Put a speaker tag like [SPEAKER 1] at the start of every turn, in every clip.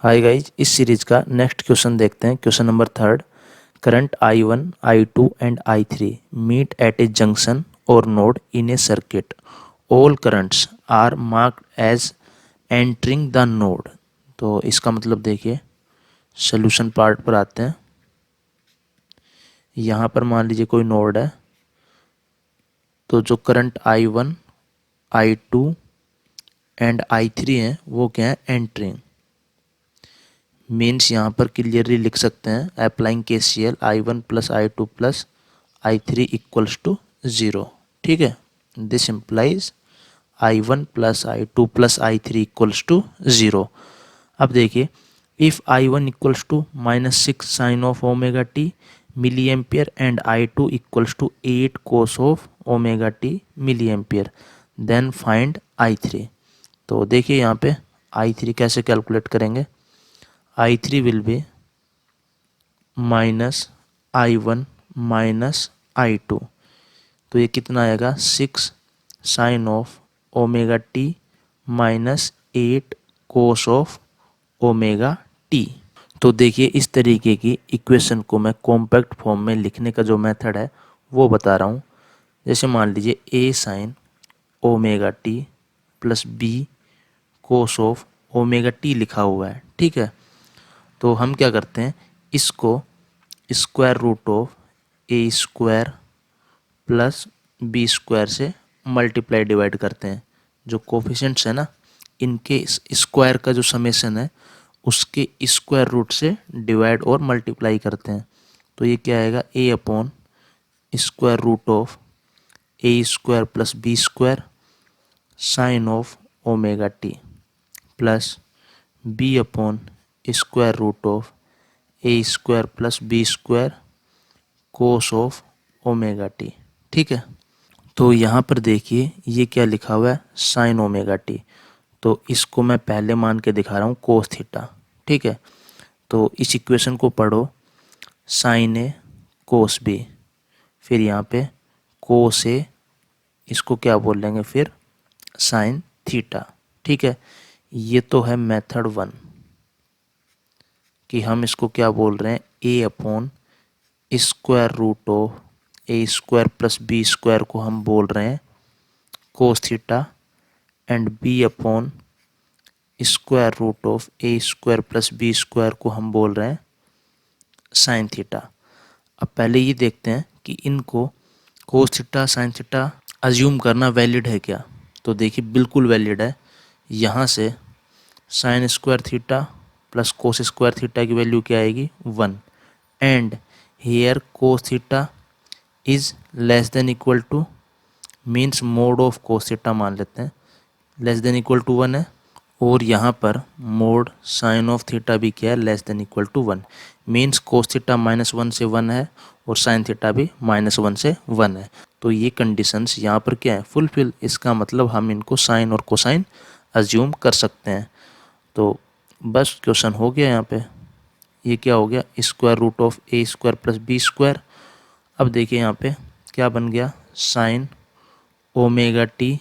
[SPEAKER 1] हाय guys, इस series का next question देखते हैं। Question number third. Current I1, I2 and I3 meet at a junction और node in a circuit. All currents are marked as entering the node. तो इसका मतलब देखिए, solution part पर आते हैं। यहाँ पर मान लीजिए कोई नोड है, तो जो current I1, I2 and I3 हैं वो क्या है, एंटरिंग। मीन्स यहाँ पर क्लियरली लिख सकते हैं applying KCL I1 plus I2 plus I3 equals to 0। ठीक है, this implies I1 plus I2 plus I3 equals to 0। अब देखिए, if I1 equals to -6 sine of omega t milliampere and I2 equals to 8 cos of omega t milliampere, then find I3। तो देखिए यहाँ पे I3 कैसे calculate करेंगे। I3 will be -I1 minus I2। तो ये कितना आएगा, 6 sine of omega t minus 8 cos of omega t. तो देखिए, इस तरीके की इक्वेशन को मैं कॉम्पैक्ट फॉर्म में लिखने का जो मेथड है वो बता रहा हूँ। जैसे मान लीजिए A sign omega t plus B cos of omega T लिखा हुआ है। ठीक है, तो हम क्या करते हैं, इसको square root of A square plus B square से मल्टीप्लाई डिवाइड करते हैं। जो कोफिशिएंट्स है ना, इनके स्क्वायर का जो समेशन है उसके स्क्वायर रूट से डिवाइड और मल्टीप्लाई करते हैं। तो ये क्या आएगा, a upon square root of A square plus B square sine of omega t plus b upon square root of A square plus B square cos of omega t. ठीक है, तो यहाँ पर देखिए ये क्या लिखा हुआ है, साइन ओमेगा टी। तो इसको मैं पहले मान के दिखा रहा हूँ कोस थीटा। ठीक है, तो इस इक्वेशन को पढ़ो, साइन ए कोस बी, फिर यहाँ पे कोस ए, इसको क्या बोल लेंगे फिर, साइन थीटा। ठीक है, ये तो है मेथड 1 कि हम इसको क्या बोल रहे हैं, a upon square root of A square plus B square को हम बोल रहे हैं cos theta and b upon square root of A square plus B square को हम बोल रहे हैं साइन थीटा। अब पहले ये देखते हैं कि इनको cos theta sine theta assume करना वैलिड है क्या। तो देखिए बिल्कुल वैलिड है। यहाँ से sine square theta plus cos square theta की वैल्यू क्या आएगी, 1। And here cos theta is less than equal to, means mod of cos theta मान लेते हैं, लेस देन इक्वल टू 1 है। और यहाँ पर मोड साइन ऑफ थीटा भी क्या है, लेस देन इक्वल टू 1। मीन्स कोस थीटा -1 से 1 है और साइन थीटा भी -1 से 1 है। तो ये कंडीशंस यहाँ पर क्या है, फुलफिल। इसका मतलब हम इनको साइन और कोसाइन अज्यूम कर सकते हैं। तो बस क्वेश्चन हो गया। यहाँ पे ये क्या हो गया, square root of A square plus B square. अब देखिए यहाँ पे क्या बन गया, sine omega t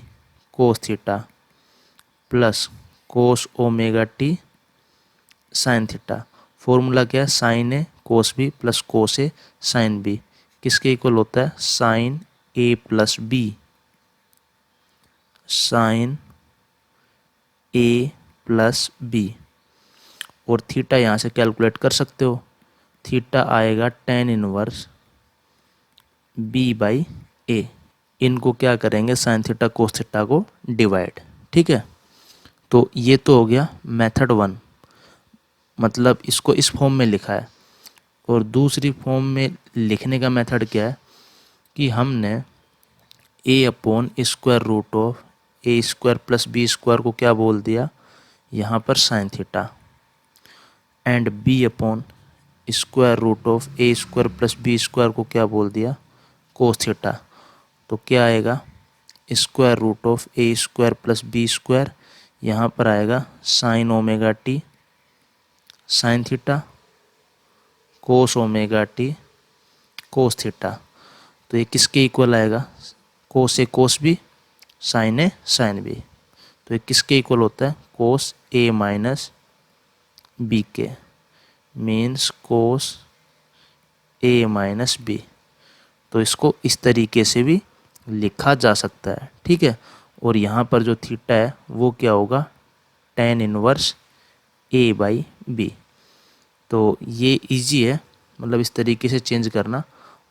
[SPEAKER 1] cos theta plus cos omega t sine theta. Formula क्या है, sine A cos B plus cos A sine B किसके इक्वल होता है, sine A plus B sine A plus B. और थीटा यहाँ से calculate कर सकते हो, थीटा आएगा tan inverse B by A. इनको क्या करेंगे, साइन थीटा कोस थीटा को डिवाइड। ठीक है, तो ये तो हो गया मेथड 1, मतलब इसको इस फॉर्म में लिखा है। और दूसरी फॉर्म में लिखने का मेथड क्या है कि हमने a upon square root of A square plus B square को क्या बोल दिया, यहाँ पर sine theta, and b upon square root of A square plus B square को क्या बोल दिया, कोस थीटा। तो क्या आएगा, square root of A square plus B square, यहाँ पर आएगा sine omega t sine theta cos omega t cos theta. तो ये किसके इक्वल आएगा, कोस ए कोस बी साइन ए साइन बी। तो ये किसके इक्वल होता है, कोस ए माइनस बी के, मीन्स कोस ए माइनस बी। तो इसको इस तरीके से भी लिखा जा सकता है, ठीक है। और यहाँ पर जो थीटा है वो क्या होगा, tan inverse A by B. तो ये इजी है, मतलब इस तरीके से चेंज करना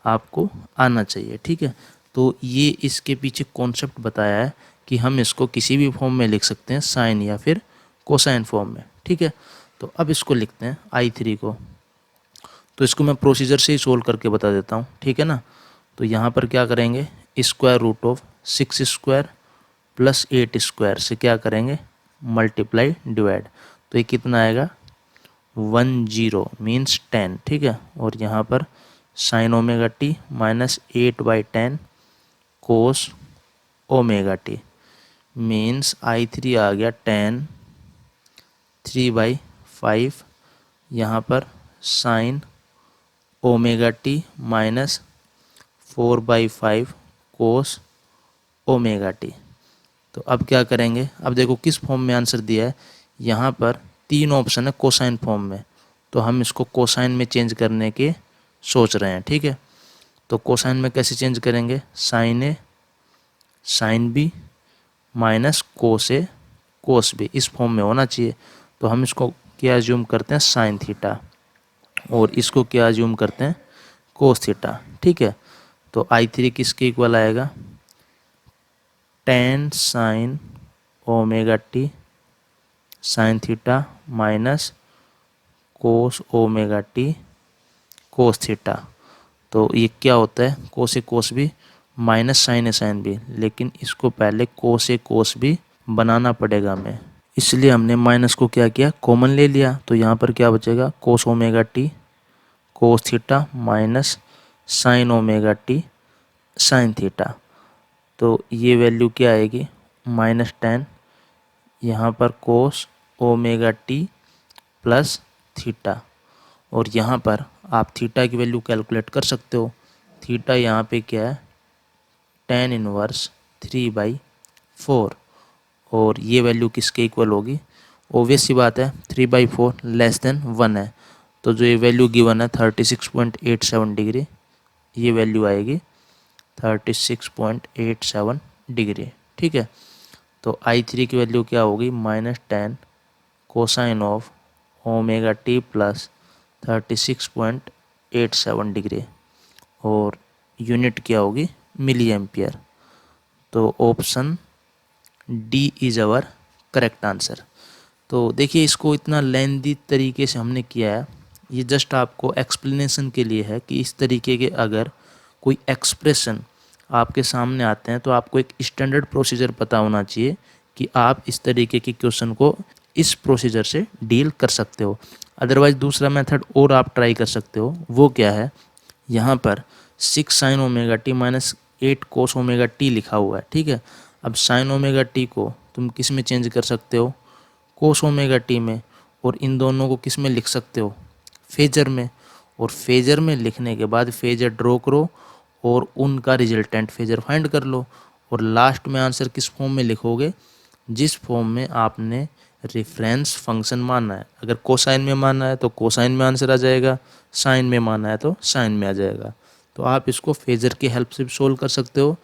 [SPEAKER 1] आपको आना चाहिए, ठीक है। तो ये इसके पीछे कॉन्सेप्ट बताया है कि हम इसको किसी भी फॉर्म में लिख सकते हैं, साइन या फिर कोसाइन फॉर्म में, ठीक है। तो अब इसको लिखते हैं I3 को। तो इसको मैं प्रोसीजर से ही सोल्व करके बता देता हूँ, ठीक है ना। तो यहाँ पर क्या करेंगे, square root of 6 square plus 8 square से क्या करेंगे, मल्टीप्लाई डिवाइड। तो ये कितना आएगा, 10 मीन्स 10, ठीक है। और यहाँ पर साइन ओमेगा टी माइनस 8/10 कोस ओमेगा टी, मीन्स I3 आ गया 10 3/5। यहाँ पर साइन ओमेगा टी माइनस 4/5 कोस ओमेगा टी। तो अब क्या करेंगे, अब देखो किस फॉर्म में आंसर दिया है, यहाँ पर 3 ऑप्शन है कोसाइन फॉर्म में, तो हम इसको कोसाइन में चेंज करने के सोच रहे हैं, ठीक है। तो कोसाइन में कैसे चेंज करेंगे, साइन ए साइन बी माइनस कोस ए कोस बी, इस फॉर्म में होना चाहिए। तो हम इसको क्या अज्यूम करते हैं, साइन थीटा, और इसको क्या अज्यूम करते हैं, कोस थीटा, ठीक है। तो I3 किसके इक्वल आएगा, tan sign omega t sine theta minus cos omega t cos theta. तो ये क्या होता है, कोस ए कोस बी माइनस साइन ए साइन बी, लेकिन इसको पहले कोस ए कोस बी बनाना पड़ेगा हमें, इसलिए हमने माइनस को क्या किया, कॉमन ले लिया। तो यहाँ पर क्या बचेगा, कोस omega t cos theta minus sign omega t sine theta. तो ये वैल्यू क्या आएगी, -10, यहाँ पर कोस ओमेगा टी प्लस थीटा, और यहाँ पर आप थीटा की वैल्यू कैलकुलेट कर सकते हो। थीटा यहाँ पे क्या है, tan इनवर्स 3/4, और ये वैल्यू किसके इक्वल होगी, ऑब्वियस सी बात है 3/4 लेस देन 1 है। तो जो ये वैल्यू गिवन है 36.87 डिग्री, ये वैल्यू आएगी 36.87 डिग्री, ठीक है। तो I3 की वैल्यू क्या होगी, -10 cosine of omega t plus 36.87 degree, और यूनिट क्या होगी, मिली एम्पियर। तो option D is our correct answer. तो देखिए इसको इतना लेंदी तरीके से हमने किया है, ये जस्ट आपको एक्सप्लेनेशन के लिए है कि इस तरीके के अगर कोई एक्सप्रेशन आपके सामने आते हैं तो आपको एक स्टैंडर्ड प्रोसीजर पता होना चाहिए कि आप इस तरीके के क्वेश्चन को इस प्रोसीजर से डील कर सकते हो। अदरवाइज दूसरा मेथड और आप ट्राई कर सकते हो, वो क्या है, यहाँ पर 6 साइन ओमेगा टी माइनस 8 कोस ओमेगा टी लिखा हुआ है, ठीक है। अब साइन ओमेगा टी को तुम किस में चेंज कर सकते हो, कोस ओमेगा टी में, और इन दोनों को किस में लिख सकते हो, फेजर में। और फेजर में लिखने के बाद फेजर ड्रॉ करो और उनका रिजल्टेंट फेजर फाइंड कर लो, और लास्ट में आंसर किस फॉर्म में लिखोगे, जिस फॉर्म में आपने रेफरेंस फंक्शन माना है। अगर कोसाइन में माना है तो कोसाइन में आंसर आ जाएगा, साइन में माना है तो साइन में आ जाएगा। तो आप इसको फेजर की हेल्प से भी सोल्व कर सकते हो,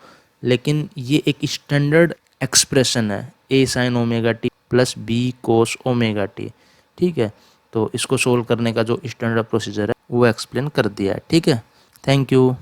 [SPEAKER 1] लेकिन ये एक स्टैंडर्ड एक्सप्रेशन है, a sine omega t plus b cos omega t, ठीक है। तो इसको सोल्व करने का जो स्टैंडर्ड प्रोसीजर है वो एक्सप्लेन कर दिया है, ठीक है। Thank you.